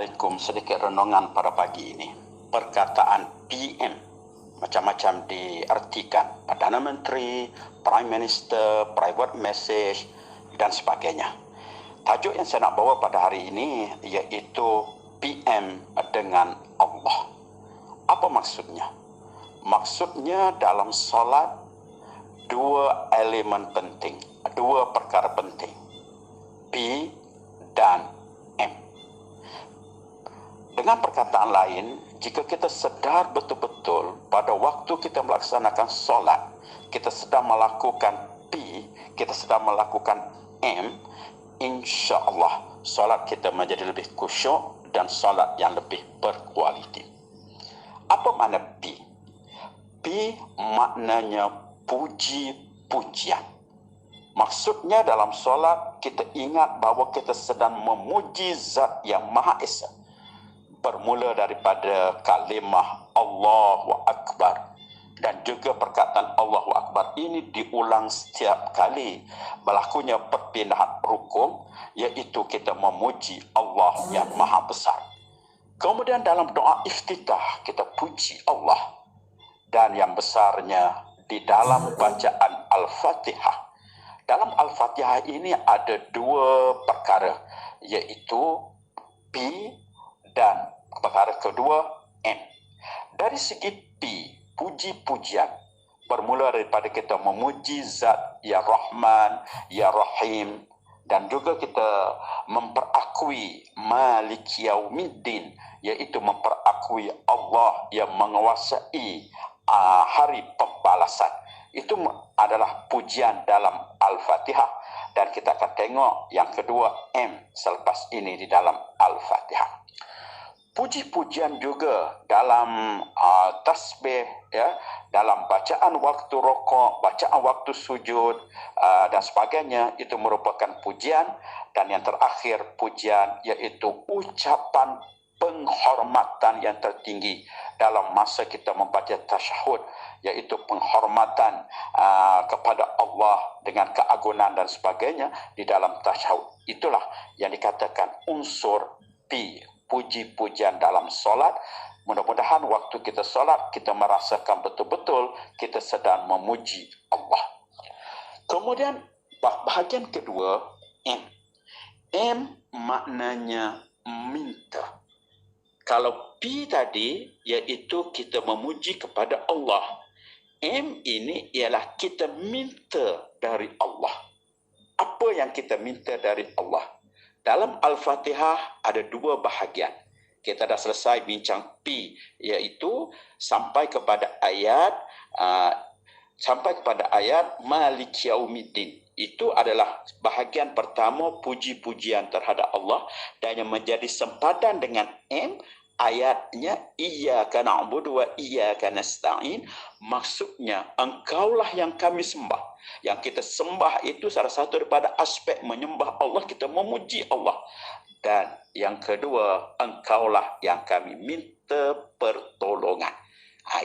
Assalamualaikum, sedikit renungan pada pagi ini. Perkataan PM macam-macam diartikan. Perdana Menteri, Prime Minister, private message dan sebagainya. Tajuk yang saya nak bawa pada hari ini iaitu PM dengan Allah. Apa maksudnya? Maksudnya dalam solat dua elemen penting, dua perkara penting. P dan M. Dengan perkataan lain, jika kita sedar betul-betul pada waktu kita melaksanakan solat, kita sedang melakukan P, kita sedang melakukan M, insya-Allah solat kita menjadi lebih khusyuk dan solat yang lebih berkualiti. Apa makna P? P maknanya puji-pujian. Maksudnya dalam solat kita ingat bahawa kita sedang memuji Zat yang Maha Esa. Bermula daripada kalimah Allahu Akbar. Dan juga perkataan Allahu Akbar ini diulang setiap kali berlakunya perpindahan rukun, iaitu kita memuji Allah yang Maha Besar. Kemudian dalam doa iftitah kita puji Allah. Dan yang besarnya di dalam bacaan Al-Fatihah. Dalam Al-Fatihah ini ada dua perkara, iaitu P dan perkara kedua M. Dari segi P, puji-pujian, bermula daripada kita memuji Zat Ya Rahman, Ya Rahim, dan juga kita memperakui Malik Yaumiddin, iaitu memperakui Allah yang menguasai hari pembalasan. Itu adalah pujian dalam Al-Fatihah, dan kita akan tengok yang kedua M selepas ini di dalam Al-Fatihah. Puji-pujian juga dalam tasbih, ya, dalam bacaan waktu rokok, bacaan waktu sujud dan sebagainya, itu merupakan pujian. Dan yang terakhir pujian iaitu ucapan penghormatan yang tertinggi dalam masa kita membaca tasyahud, iaitu penghormatan kepada Allah dengan keagungan dan sebagainya di dalam tasyahud. Itulah yang dikatakan unsur P, puji-pujian dalam solat. Mudah-mudahan waktu kita solat kita merasakan betul-betul kita sedang memuji Allah. Kemudian bahagian kedua M. M maknanya minta. Kalau P tadi iaitu kita memuji kepada Allah, M ini ialah kita minta dari Allah. Apa yang kita minta dari Allah? Dalam Al-Fatihah ada dua bahagian. Kita dah selesai bincang P, iaitu sampai kepada ayat Malik Yaumiddin. Itu adalah bahagian pertama, puji-pujian terhadap Allah, dan yang menjadi sempadan dengan M, ayatnya Iyyaka na'budu wa iyyaka nasta'in. Maksudnya engkaulah yang kami sembah. Yang kita sembah itu salah satu daripada aspek menyembah Allah, kita memuji Allah. Dan yang kedua, engkaulah yang kami minta pertolongan.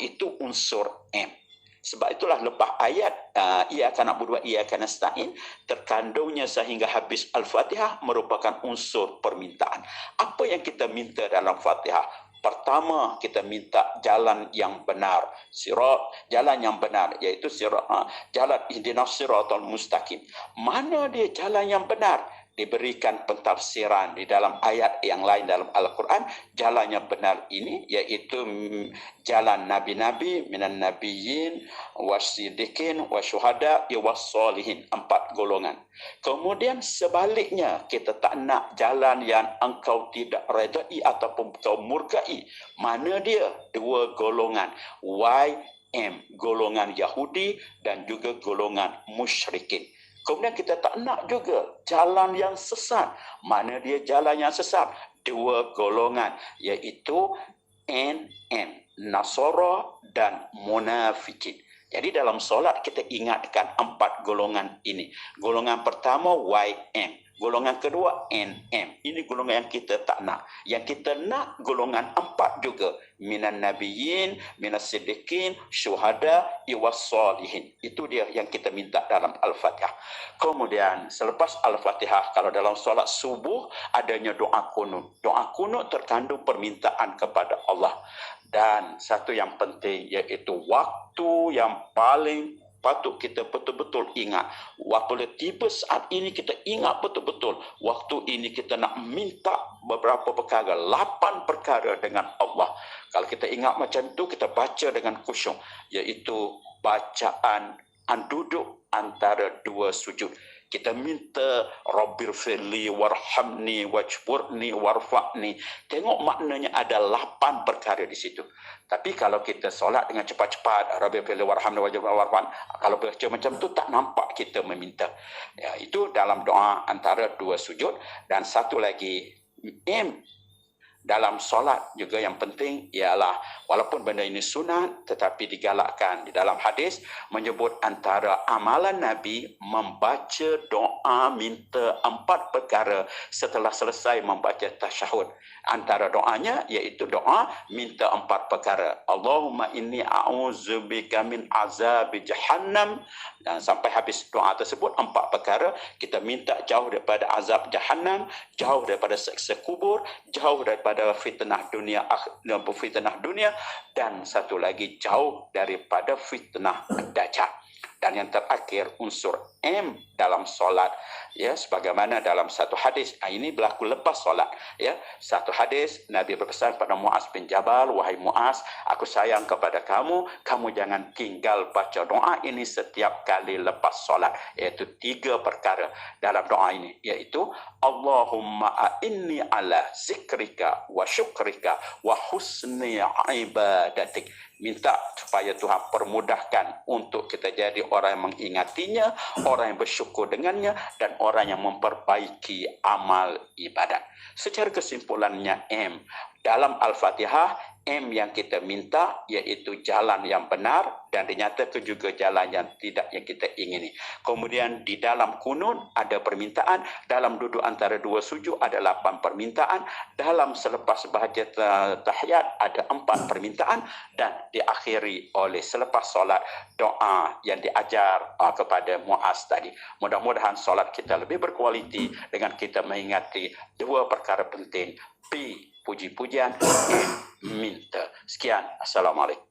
Itu unsur M. Sebab itulah lepas ayat Iyyaka na'budu wa iyyaka nasta'in, terkandungnya sehingga habis Al-Fatihah merupakan unsur permintaan. Apa yang kita minta dalam Fatihah? Pertama, kita minta jalan yang benar, jalan yang benar, iaitu jalan ihdinas siratal mustaqim. Mana dia jalan yang benar? Diberikan pentafsiran di dalam ayat yang lain dalam Al-Quran. Jalan yang benar ini iaitu jalan nabi-nabi, minan nabiyyin wasiddiqin wasyuhada wassalihin, 4 golongan. Kemudian sebaliknya, kita tak nak jalan yang engkau tidak redai ataupun engkau murkai. Mana dia? 2 golongan, YM, golongan Yahudi dan juga golongan musyrikin. Kemudian kita tak nak juga jalan yang sesat. Mana dia jalan yang sesat? 2 golongan, iaitu NM, Nasara dan Munafikin. Jadi dalam solat kita ingatkan 4 golongan ini. Golongan pertama YM. Golongan kedua NM. Ini golongan yang kita tak nak. Yang kita nak golongan 4 juga. Minan nabiyyin, minas siddiqin, syuhada, iwassalihin. Itu dia yang kita minta dalam Al-Fatihah. Kemudian selepas Al-Fatihah, kalau dalam solat subuh adanya doa kunut. Doa kunut terkandung permintaan kepada Allah. Dan satu yang penting iaitu waktu yang paling patut kita betul-betul ingat. Apabila tiba saat ini kita ingat betul-betul. Waktu ini kita nak minta beberapa perkara. 8 perkara dengan Allah. Kalau kita ingat macam tu, kita baca dengan khusyuk. Iaitu bacaan duduk antara 2 sujud. Kita minta Rabbil firli warhamni wajburni warfa'ni. Tengok maknanya ada 8 perkara di situ. Tapi kalau kita solat dengan cepat-cepat, Rabbil firli warhamni wajburni warfa'ni, kalau baca macam tu tak nampak kita meminta. Ya, itu dalam doa antara 2 sujud. Dan satu lagi, dalam solat juga yang penting ialah walaupun benda ini sunat tetapi digalakkan di dalam hadis menyebut antara amalan Nabi membaca doa minta 4 perkara setelah selesai membaca tasyahud. Antara doanya iaitu doa minta 4 perkara. Allahumma inni a'udzubika min azabi jahannam, dan sampai habis doa tersebut 4 perkara. Kita minta jauh daripada azab jahannam, jauh daripada siksa kubur, jauh daripada fitnah dunia, dan satu lagi jauh daripada fitnah dajjal. Dan yang terakhir unsur M dalam solat, ya, sebagaimana dalam satu hadis, ini berlaku lepas solat, ya. Satu hadis Nabi berpesan pada Muaz bin Jabal, wahai Muaz, aku sayang kepada kamu, kamu jangan tinggal baca doa ini setiap kali lepas solat, iaitu 3 perkara dalam doa ini, iaitu Allahumma a'inni ala zikrika wa syukrika wa husni ibadatik. Minta supaya Tuhan permudahkan untuk kita jadi orang yang mengingatinya, orang yang bersyukur dengannya, dan orang yang memperbaiki amal ibadat. Secara kesimpulannya M, dalam Al-Fatihah, M yang kita minta iaitu jalan yang benar dan dinyatakan juga jalan yang tidak yang kita ingini. Kemudian di dalam kunut ada permintaan, dalam duduk antara 2 sujud ada 8 permintaan, dalam selepas baca tahiyat ada 4 permintaan, dan diakhiri oleh selepas solat doa yang diajar kepada Muaz tadi. Mudah-mudahan solat kita lebih berkualiti dengan kita mengingati 2 perkara penting. P, puji-pujian, minta. Sekian. Assalamualaikum.